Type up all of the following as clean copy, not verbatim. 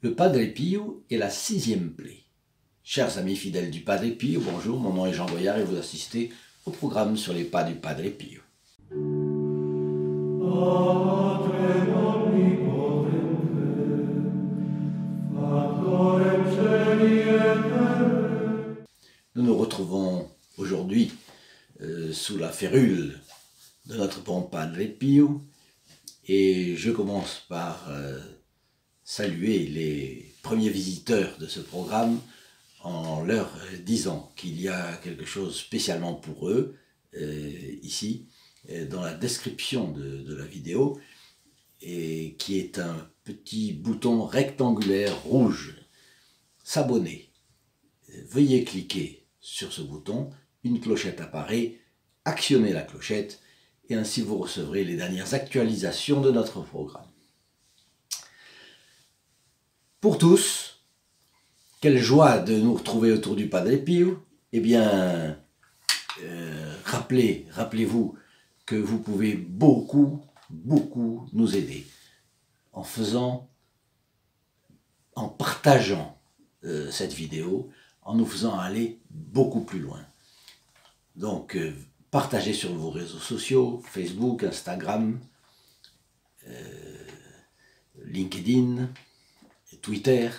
Le Padre Pio est la 6e plaie. Chers amis fidèles du Padre Pio, bonjour, mon nom est Jean Boyard et vous assistez au programme sur les pas du Padre Pio. Nous nous retrouvons aujourd'hui sous la férule de notre bon Padre Pio et je commence par saluer les premiers visiteurs de ce programme en leur disant qu'il y a quelque chose spécialement pour eux ici dans la description de la vidéo, et qui est un petit bouton rectangulaire rouge, s'abonner. Veuillez cliquer sur ce bouton, une clochette apparaît, actionnez la clochette et ainsi vous recevrez les dernières actualisations de notre programme. Pour tous, quelle joie de nous retrouver autour du Padre Pio. Eh bien, rappelez-vous que vous pouvez beaucoup nous aider en partageant cette vidéo, en nous faisant aller beaucoup plus loin. Donc, partagez sur vos réseaux sociaux, Facebook, Instagram, LinkedIn, Twitter,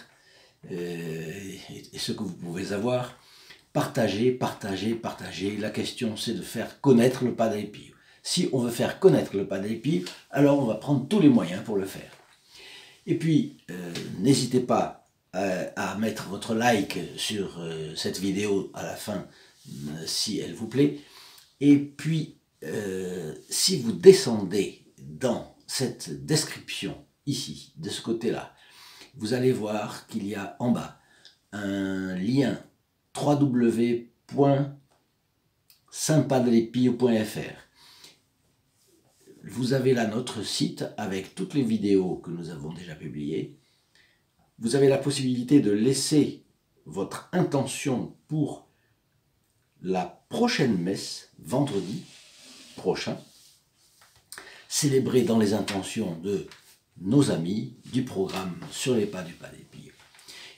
et ce que vous pouvez avoir. Partagez. La question, c'est de faire connaître le Padre Pio. Si on veut faire connaître le Padre Pio, alors on va prendre tous les moyens pour le faire. Et puis, n'hésitez pas à mettre votre like sur cette vidéo à la fin, si elle vous plaît. Et puis, si vous descendez dans cette description, ici, de ce côté-là, vous allez voir qu'il y a en bas un lien www.saintpadrepio.fr. Vous avez là notre site avec toutes les vidéos que nous avons déjà publiées. Vous avez la possibilité de laisser votre intention pour la prochaine messe, vendredi prochain, célébrée dans les intentions de nos amis du programme sur les pas du Padre Pio.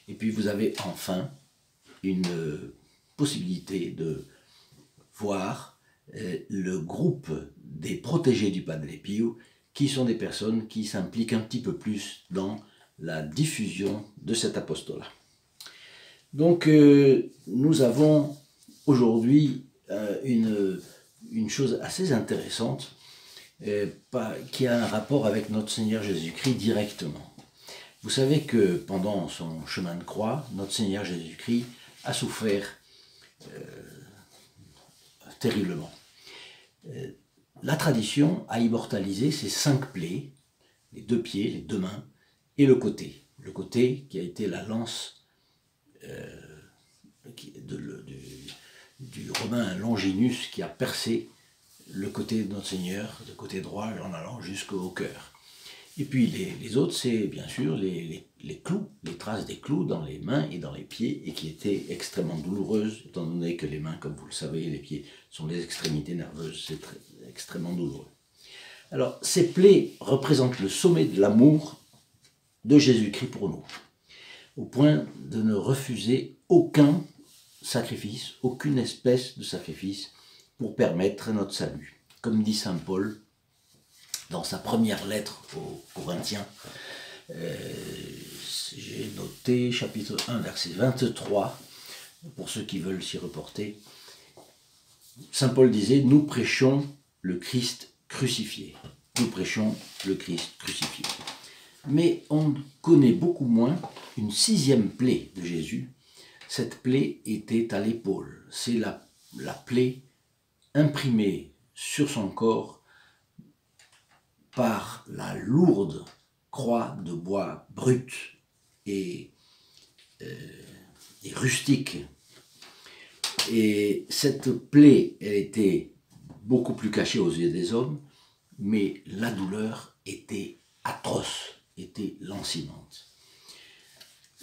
Et puis vous avez enfin une possibilité de voir le groupe des protégés du Padre Pio, qui sont des personnes qui s'impliquent un petit peu plus dans la diffusion de cet apostolat. Donc nous avons aujourd'hui une chose assez intéressante qui a un rapport avec notre Seigneur Jésus-Christ directement. Vous savez que pendant son chemin de croix, notre Seigneur Jésus-Christ a souffert terriblement. La tradition a immortalisé ces 5 plaies, les 2 pieds, les 2 mains et le côté. Le côté qui a été la lance du Romain Longinus qui a percé le côté de notre Seigneur, le côté droit, en allant jusqu'au cœur. Et puis les autres, c'est bien sûr les clous, les traces des clous dans les mains et dans les pieds, et qui étaient extrêmement douloureuses, étant donné que les mains, comme vous le savez, et les pieds sont les extrémités nerveuses, c'est extrêmement douloureux. Alors, ces plaies représentent le sommet de l'amour de Jésus-Christ pour nous, au point de ne refuser aucun sacrifice, aucune espèce de sacrifice pour permettre notre salut. Comme dit saint Paul dans sa première lettre aux Corinthiens, j'ai noté chapitre 1, verset 23, pour ceux qui veulent s'y reporter. Saint Paul disait, nous prêchons le Christ crucifié. Nous prêchons le Christ crucifié. Mais on connaît beaucoup moins une 6e plaie de Jésus. Cette plaie était à l'épaule. C'est la plaie imprimée sur son corps par la lourde croix de bois brut et rustique. Et cette plaie, elle était beaucoup plus cachée aux yeux des hommes, mais la douleur était atroce, était lancinante.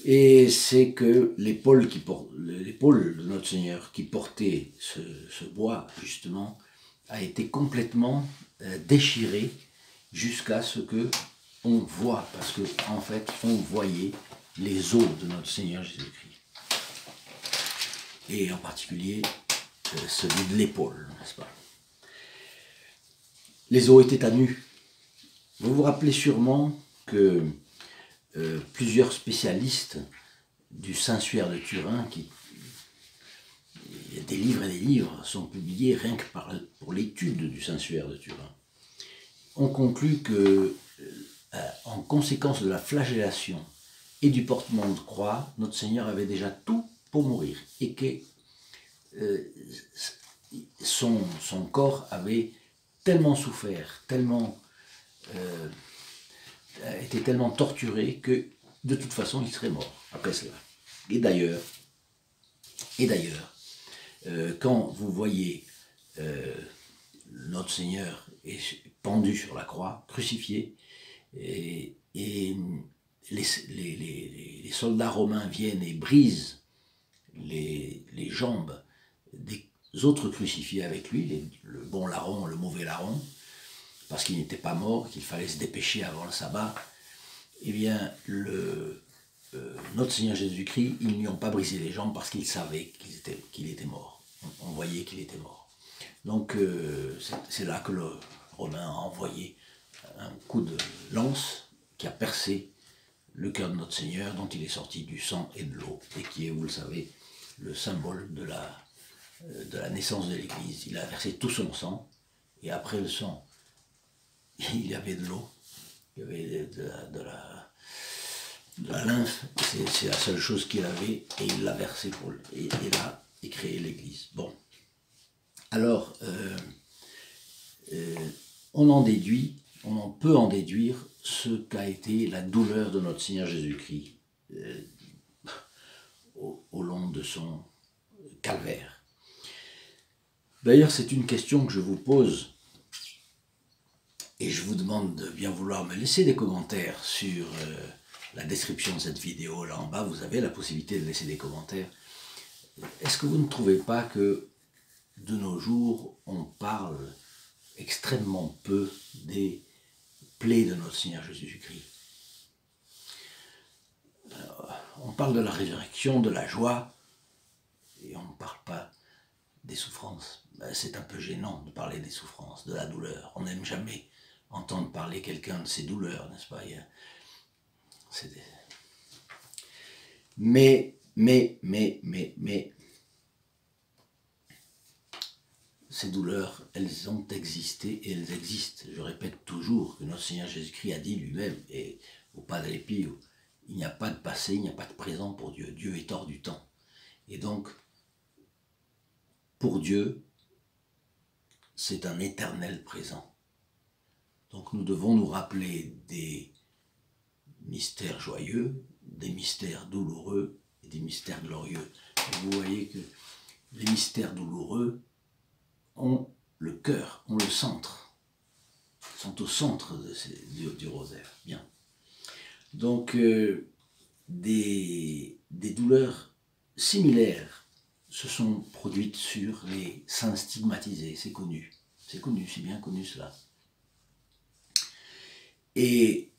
Et c'est que l'épaule de notre Seigneur qui portait ce bois, justement, a été complètement déchirée jusqu'à ce que on voit, parce que en fait on voyait les os de notre Seigneur Jésus-Christ. Et en particulier celui de l'épaule, n'est-ce pas? Les os étaient à nu. Vous vous rappelez sûrement que plusieurs spécialistes du Saint-Suaire de Turin, des livres et des livres sont publiés rien que pour l'étude du Saint-Suaire de Turin, ont conclu que, en conséquence de la flagellation et du portement de croix, notre Seigneur avait déjà tout pour mourir et que son corps avait tellement souffert, était tellement torturé que de toute façon il serait mort après cela. Et d'ailleurs, quand vous voyez notre Seigneur est pendu sur la croix, crucifié, et les soldats romains viennent et brisent les jambes des autres crucifiés avec lui, le bon larron, le mauvais larron, parce qu'il n'était pas mort, qu'il fallait se dépêcher avant le sabbat, eh bien, notre Seigneur Jésus-Christ, ils n'y ont pas brisé les jambes parce qu'ils savaient qu'il était mort. On voyait qu'il était mort. Donc, c'est là que le Romain a envoyé un coup de lance qui a percé le cœur de notre Seigneur, dont il est sorti du sang et de l'eau, et qui est, vous le savez, le symbole de la naissance de l'Église. Il a versé tout son sang, et après le sang, il y avait de l'eau, il y avait de la lymphe, c'est la seule chose qu'il avait, et il l'a versé et là, et créé l'Église. Bon. Alors, on peut en déduire ce qu'a été la douleur de notre Seigneur Jésus-Christ au long de son calvaire. D'ailleurs, c'est une question que je vous pose, et je vous demande de bien vouloir me laisser des commentaires sur la description de cette vidéo. Là en bas, vous avez la possibilité de laisser des commentaires. Est-ce que vous ne trouvez pas que de nos jours, on parle extrêmement peu des plaies de notre Seigneur Jésus-Christ? On parle de la résurrection, de la joie, et on ne parle pas des souffrances. C'est un peu gênant de parler des souffrances, de la douleur. On n'aime jamais entendre parler quelqu'un de ses douleurs, n'est-ce pas? Mais, ces douleurs, elles ont existé et elles existent. Je répète toujours que notre Seigneur Jésus-Christ a dit lui-même, et au Padre Pio, il n'y a pas de passé, il n'y a pas de présent pour Dieu. Dieu est hors du temps. Et donc, pour Dieu, c'est un éternel présent. Donc nous devons nous rappeler des mystères joyeux, des mystères douloureux et des mystères glorieux. Et vous voyez que les mystères douloureux ont le cœur, ont le centre, sont au centre du rosaire. Bien. Donc, des douleurs similaires se sont produites sur les saints stigmatisés, c'est connu, c'est bien connu cela. Et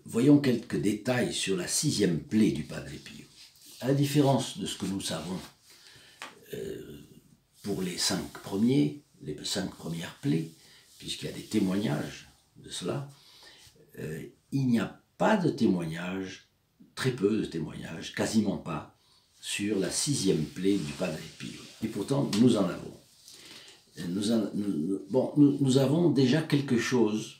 voyons quelques détails sur la 6e plaie du Padre Pio. À la différence de ce que nous savons pour les 5 premières plaies, puisqu'il y a des témoignages de cela, il n'y a pas de témoignages, très peu de témoignages, quasiment pas, sur la 6e plaie du Padre Pio. Et pourtant, nous en avons. Nous avons déjà quelque chose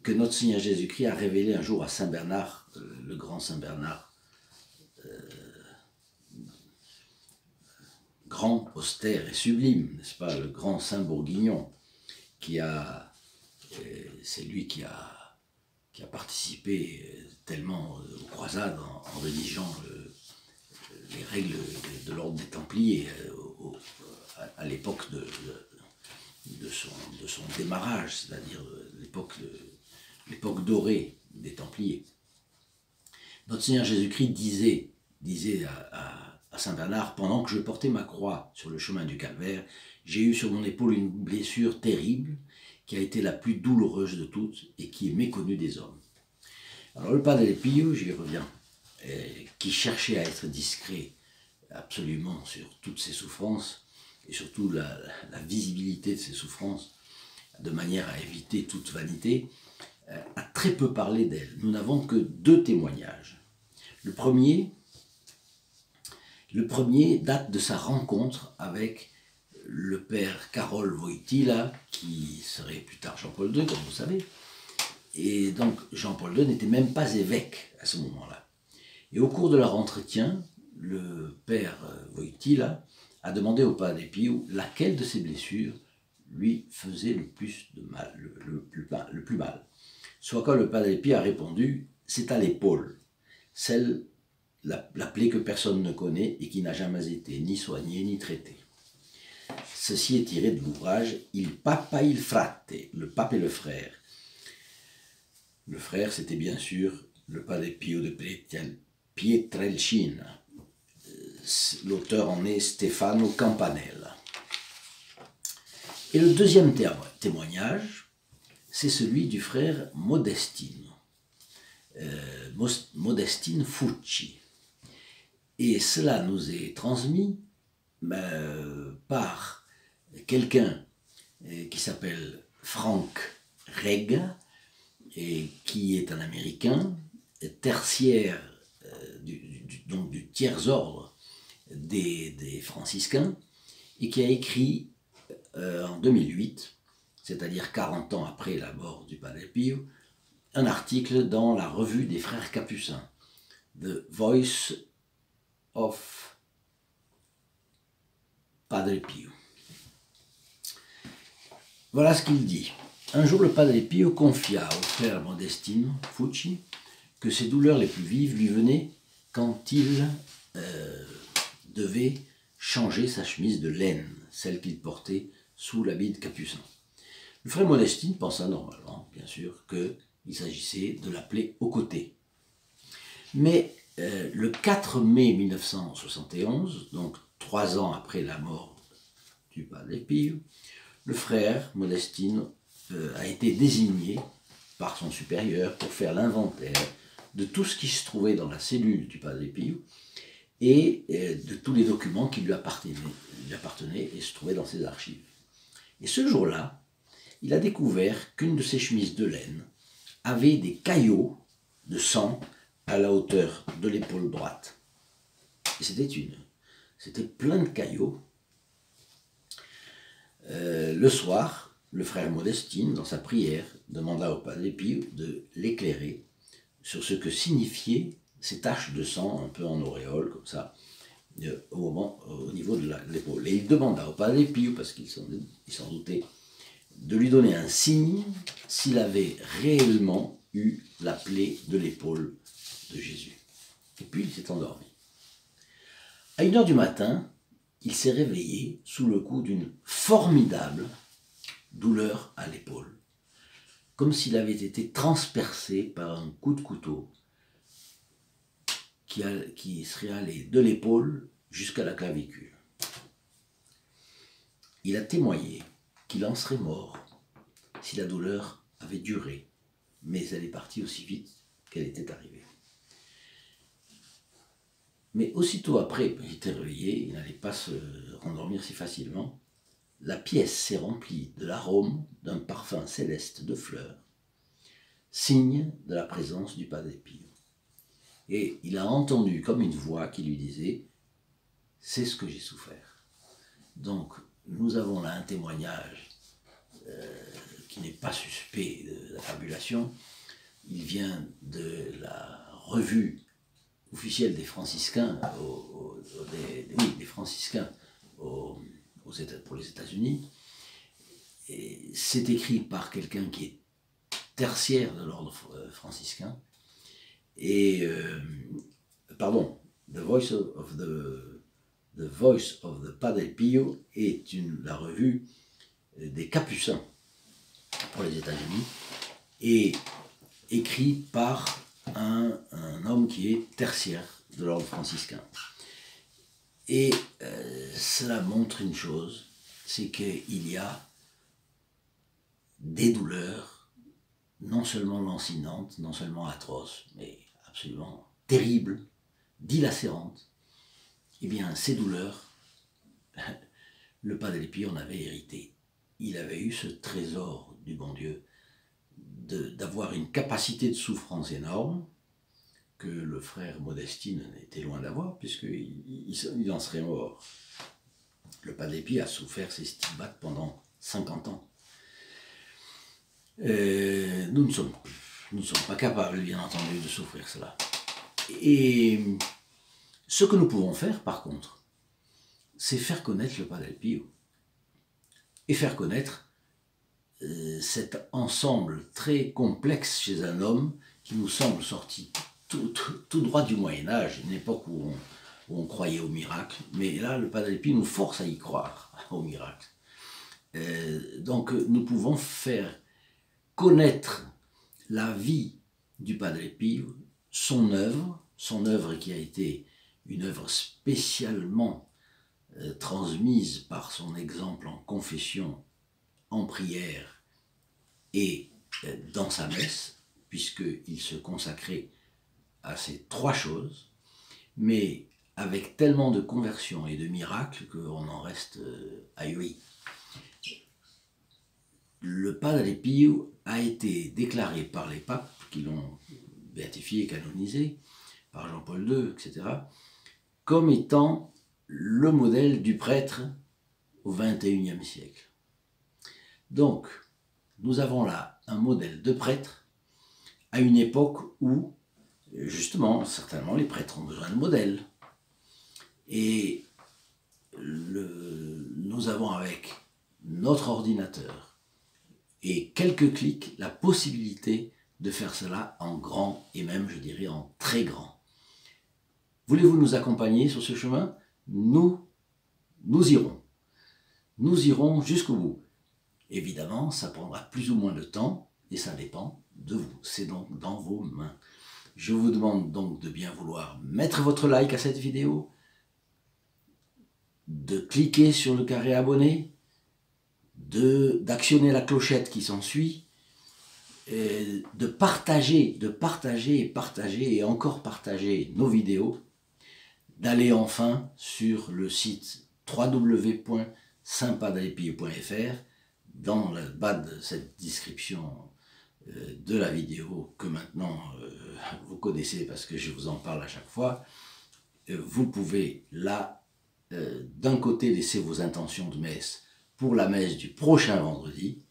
que notre Seigneur Jésus-Christ a révélé un jour à Saint Bernard, le grand Saint Bernard, grand, austère et sublime, n'est-ce pas, le grand Saint Bourguignon, c'est lui qui a participé tellement aux croisades en rédigeant les règles de l'ordre des Templiers à l'époque de son démarrage, c'est-à-dire l'époque dorée des Templiers. Notre Seigneur Jésus-Christ disait à Saint Bernard, pendant que je portais ma croix sur le chemin du calvaire, j'ai eu sur mon épaule une blessure terrible qui a été la plus douloureuse de toutes et qui est méconnue des hommes. Alors le Padre Pio, j'y reviens qui cherchait à être discret absolument sur toutes ses souffrances, et surtout la visibilité de ses souffrances, de manière à éviter toute vanité, a très peu parlé d'elle. Nous n'avons que 2 témoignages. Le premier date de sa rencontre avec le père Karol Wojtyła, qui serait plus tard Jean-Paul II, comme vous savez. Et donc Jean-Paul II n'était même pas évêque à ce moment-là. Et au cours de leur entretien, le père Wojtyła a demandé au Padre Pio laquelle de ses blessures lui faisait le plus de mal, le plus mal. Soit quoi le Padre Pio a répondu « c'est à l'épaule, celle, la plaie que personne ne connaît et qui n'a jamais été ni soignée ni traitée ». Ceci est tiré de l'ouvrage « Il Papa il Frate », le pape et le frère. Le frère, c'était bien sûr le Padre Pio de Pietrelcina. L'auteur en est Stefano Campanella. Et le deuxième témoignage, c'est celui du frère Modestino, Modestino Fucci. Et cela nous est transmis par quelqu'un qui s'appelle Frank Rega, et qui est un Américain, tertiaire, donc du tiers ordre des franciscains, et qui a écrit en 2008, c'est-à-dire 40 ans après la mort du Padre Pio, un article dans la revue des frères capucins, The Voice of Padre Pio. Voilà ce qu'il dit. Un jour, le Padre Pio confia au frère Modestino Fucci que ses douleurs les plus vives lui venaient quand il devait changer sa chemise de laine, celle qu'il portait sous l'habit de capucin. Le frère Modestine pensa normalement, bien sûr, qu'il s'agissait de la plaie au côté. Mais le 4 mai 1971, donc 3 ans après la mort du Padre Pio, le frère Modestine a été désigné par son supérieur pour faire l'inventaire de tout ce qui se trouvait dans la cellule du Padre Pio et de tous les documents qui lui appartenaient et se trouvaient dans ses archives. Et ce jour-là, il a découvert qu'une de ses chemises de laine avait des caillots de sang à la hauteur de l'épaule droite. Et c'était plein de caillots. Le soir, le frère Modestine, dans sa prière, demanda au Padre Pio de l'éclairer sur ce que signifiaient ces taches de sang un peu en auréole, comme ça, au niveau de l'épaule. Et il demanda au Padre Pio, parce qu'il s'en doutait, de lui donner un signe s'il avait réellement eu la plaie de l'épaule de Jésus. Et puis il s'est endormi. À 1h du matin, il s'est réveillé sous le coup d'une formidable douleur à l'épaule, comme s'il avait été transpercé par un coup de couteau qui serait allé de l'épaule jusqu'à la clavicule. Il a témoigné qu'il en serait mort si la douleur avait duré, mais elle est partie aussi vite qu'elle était arrivée. Mais aussitôt après, il était réveillé, il n'allait pas se rendormir si facilement. La pièce s'est remplie de l'arôme d'un parfum céleste de fleurs, signe de la présence du Padre Pio. Et il a entendu comme une voix qui lui disait « c'est ce que j'ai souffert ». Donc, nous avons là un témoignage qui n'est pas suspect de la fabulation. Il vient de la revue officielle des franciscains, des franciscains pour les États-Unis. C'est écrit par quelqu'un qui est tertiaire de l'ordre franciscain. Et, pardon, The Voice of the Padre Pio est la revue des Capucins pour les États-Unis, et écrit par un homme qui est tertiaire de l'ordre franciscain. Et cela montre une chose, c'est qu'il y a des douleurs non seulement lancinantes, non seulement atroces, mais absolument terribles, dilacérantes, eh bien ces douleurs, le Padre Pio en avait hérité. Il avait eu ce trésor du bon Dieu d'avoir une capacité de souffrance énorme que le frère Modestine était loin d'avoir, puisqu'il en serait mort. Le Padre Pio a souffert ces stigmates pendant 50 ans. Nous ne sommes pas capables, bien entendu, de souffrir cela. Et ce que nous pouvons faire, par contre, c'est faire connaître le Padre Pio. Et faire connaître cet ensemble très complexe chez un homme qui nous semble sorti tout droit du Moyen-Âge, une époque où on croyait au miracle. Mais là, le Padre Pio nous force à y croire, au miracle. Donc, nous pouvons faire connaître la vie du Padre Pio, son œuvre qui a été une œuvre spécialement transmise par son exemple en confession, en prière et dans sa messe, puisqu'il se consacrait à ces trois choses, mais avec tellement de conversions et de miracles qu'on en reste ahuri. Le Padre Pio a été déclaré par les papes qui l'ont béatifié et canonisé, par Jean-Paul II, etc., comme étant le modèle du prêtre au XXIe siècle. Donc, nous avons là un modèle de prêtre à une époque où, justement, certainement, les prêtres ont besoin de modèles. Et nous avons avec notre ordinateur et quelques clics la possibilité de faire cela en grand et même, je dirais, en très grand. Voulez-vous nous accompagner sur ce chemin? Nous irons. Nous irons jusqu'au bout. Évidemment, ça prendra plus ou moins de temps et ça dépend de vous. C'est donc dans vos mains. Je vous demande donc de bien vouloir mettre votre like à cette vidéo, de cliquer sur le carré abonné, d'actionner la clochette qui s'ensuit, de partager et encore partager nos vidéos, d'aller enfin sur le site www.saintpadrepio.fr. Dans le bas de cette description de la vidéo que maintenant vous connaissez parce que je vous en parle à chaque fois, vous pouvez là, d'un côté, laisser vos intentions de messe pour la messe du prochain vendredi,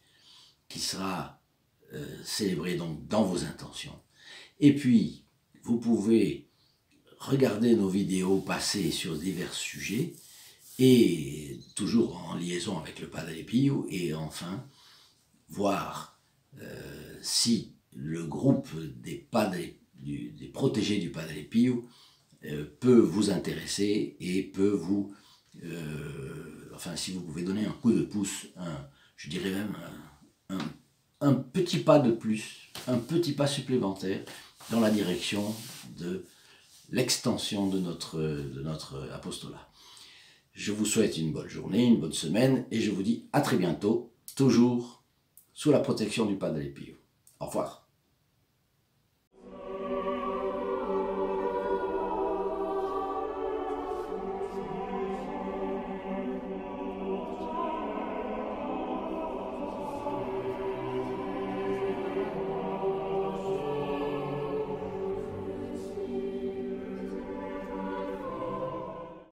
qui sera célébrée donc dans vos intentions. Et puis, vous pouvez regarder nos vidéos passées sur divers sujets, et toujours en liaison avec le Padre Pio, et enfin, voir si le groupe des protégés du Padre Pio peut vous intéresser et peut vous, enfin si vous pouvez donner un coup de pouce, je dirais même un petit pas de plus, un petit pas supplémentaire dans la direction de l'extension de notre apostolat. Je vous souhaite une bonne journée, une bonne semaine et je vous dis à très bientôt, toujours sous la protection du Padre Pio. Au revoir.